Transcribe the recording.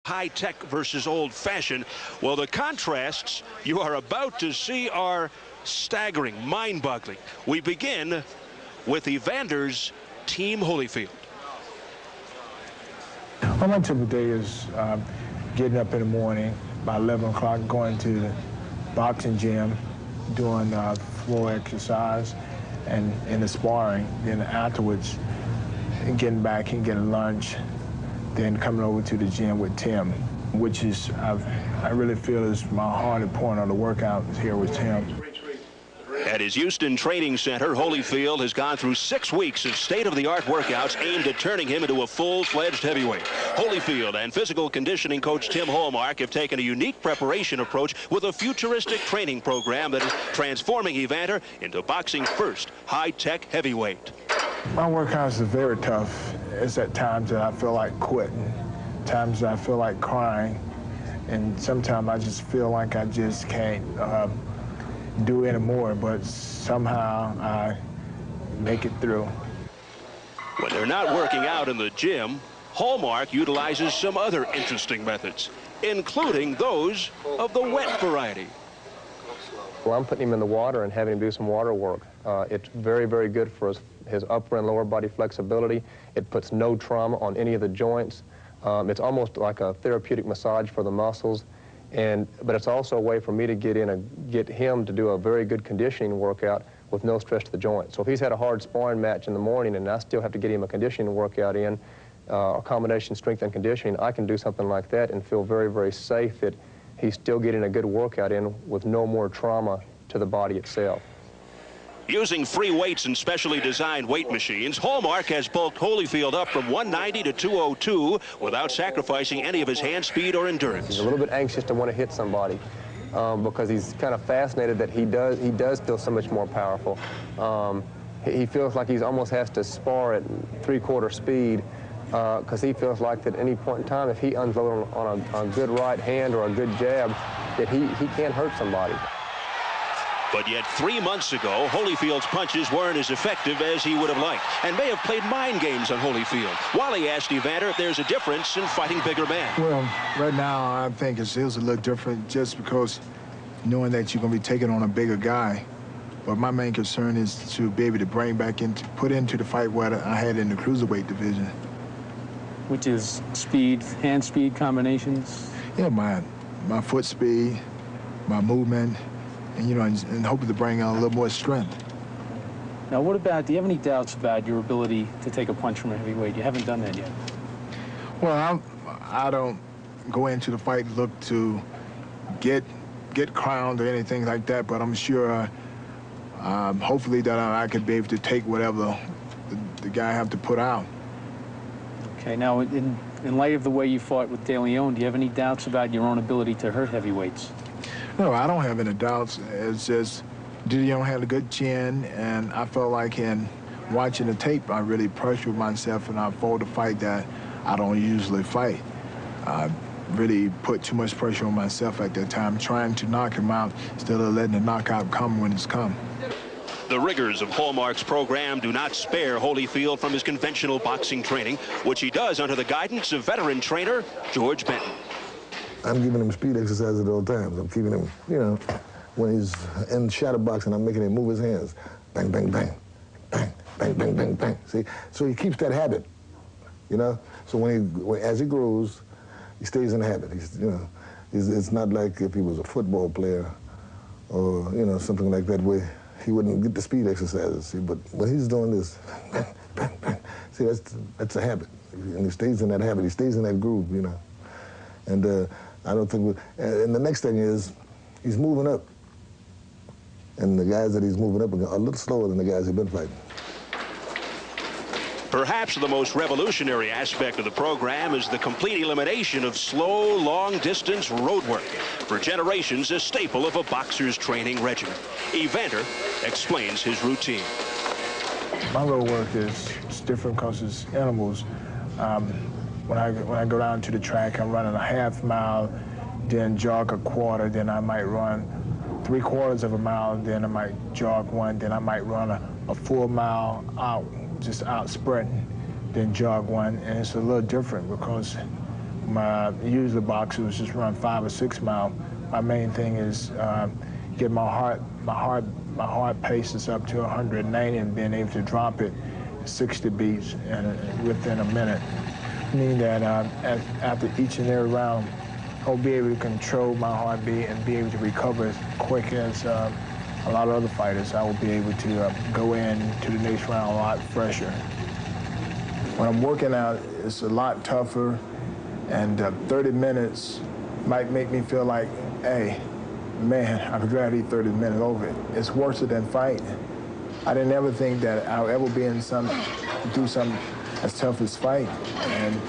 High-tech versus old-fashioned. Well, the contrasts you are about to see are staggering, mind-boggling. We begin with Evander's Team Holyfield. Well, my typical day is getting up in the morning, about 11 o'clock, going to the boxing gym, doing floor exercise and the sparring. Then afterwards, getting back and getting lunch, then coming over to the gym with Tim, which is, I really feel is my hardest point of the workout is here with Tim. At his Houston Training Center, Holyfield has gone through 6 weeks of state-of-the-art workouts aimed at turning him into a full-fledged heavyweight. Holyfield and physical conditioning coach Tim Hallmark have taken a unique preparation approach with a futuristic training program that is transforming Evander into boxing's first high-tech heavyweight. My workouts are very tough. It's at times that I feel like quitting, times that I feel like crying, and sometimes I just feel like I just can't do anymore, but somehow I make it through. When they're not working out in the gym, Hallmark utilizes some other interesting methods, including those of the wet variety. Well, I'm putting him in the water and having him do some water work. It's very, very good for his upper and lower body flexibility. It puts no trauma on any of the joints. It's almost like a therapeutic massage for the muscles. But it's also a way for me to get him to do a very good conditioning workout with no stress to the joint. So if he's had a hard sparring match in the morning and I still have to get him a conditioning workout in, a combination strength and conditioning, I can do something like that and feel very, very safe that he's still getting a good workout in with no more trauma to the body itself. Using free weights and specially designed weight machines, Hallmark has bulked Holyfield up from 190 to 202 without sacrificing any of his hand speed or endurance. He's a little bit anxious to want to hit somebody because he's kind of fascinated that he does feel so much more powerful. He feels like he almost has to spar at 3/4 speed because he feels like that at any point in time, if he unloads on a good right hand or a good jab, that he can't hurt somebody. But yet 3 months ago, Holyfield's punches weren't as effective as he would have liked and may have played mind games on Holyfield. Wally asked Evander if there's a difference in fighting bigger men. Well, right now I think it feels a little different just because knowing that you're going to be taking on a bigger guy. But my main concern is to be able to put into the fight what I had in the cruiserweight division. Which is speed, hand speed combinations? Yeah, my foot speed, my movement, and, you know, and hoping to bring out a little more strength. Now, do you have any doubts about your ability to take a punch from a heavyweight? You haven't done that yet. Well, I don't go into the fight look to get crowned or anything like that, but I'm sure, hopefully that I could be able to take whatever the guy have to put out. Okay, now, in light of the way you fought with De Leon, do you have any doubts about your own ability to hurt heavyweights? No, I don't have any doubts. It's just De Leon had a good chin, and I felt like in watching the tape, I really pressured myself, and I fought a fight that I don't usually fight. I really put too much pressure on myself at that time, trying to knock him out instead of letting the knockout come when it's come. The rigors of Hallmark's program do not spare Holyfield from his conventional boxing training, which he does under the guidance of veteran trainer George Benton. I'm giving him speed exercises at all times. I'm keeping him, you know, when he's in shadow boxing, I'm making him move his hands. Bang, bang, bang, bang, bang, bang, bang, bang. See, so he keeps that habit, you know. So as he grows, he stays in the habit. It's not like if he was a football player or, you know, something like that where he wouldn't get the speed exercises. See, but when he's doing this, bang, bang, bang. See, that's a habit, and he stays in that habit. He stays in that groove, you know. And I don't think and the next thing is, he's moving up. And the guys that he's moving up are a little slower than the guys he's been fighting. Perhaps the most revolutionary aspect of the program is the complete elimination of slow, long-distance road work. For generations, a staple of a boxer's training regimen. Evander explains his routine. My road work is different because it's intervals. When I go down to the track, I'm running a half mile, then jog a quarter, then I might run 3/4 of a mile, then I might jog one, then I might run a full mile out, just out sprinting, then jog one. And it's a little different because Usually boxers just run 5 or 6 miles. My main thing is get my heart paces up to 190 and being able to drop it 60 beats within a minute. Meaning that after each and every round, I'll be able to control my heartbeat and be able to recover as quick as a lot of other fighters. I will be able to go into the next round a lot fresher. When I'm working out, it's a lot tougher, and 30 minutes might make me feel like, hey, man, I'm glad these 30 minutes over it. It's worse than fight. I didn't ever think that I'll ever be in do something as tough as fight. And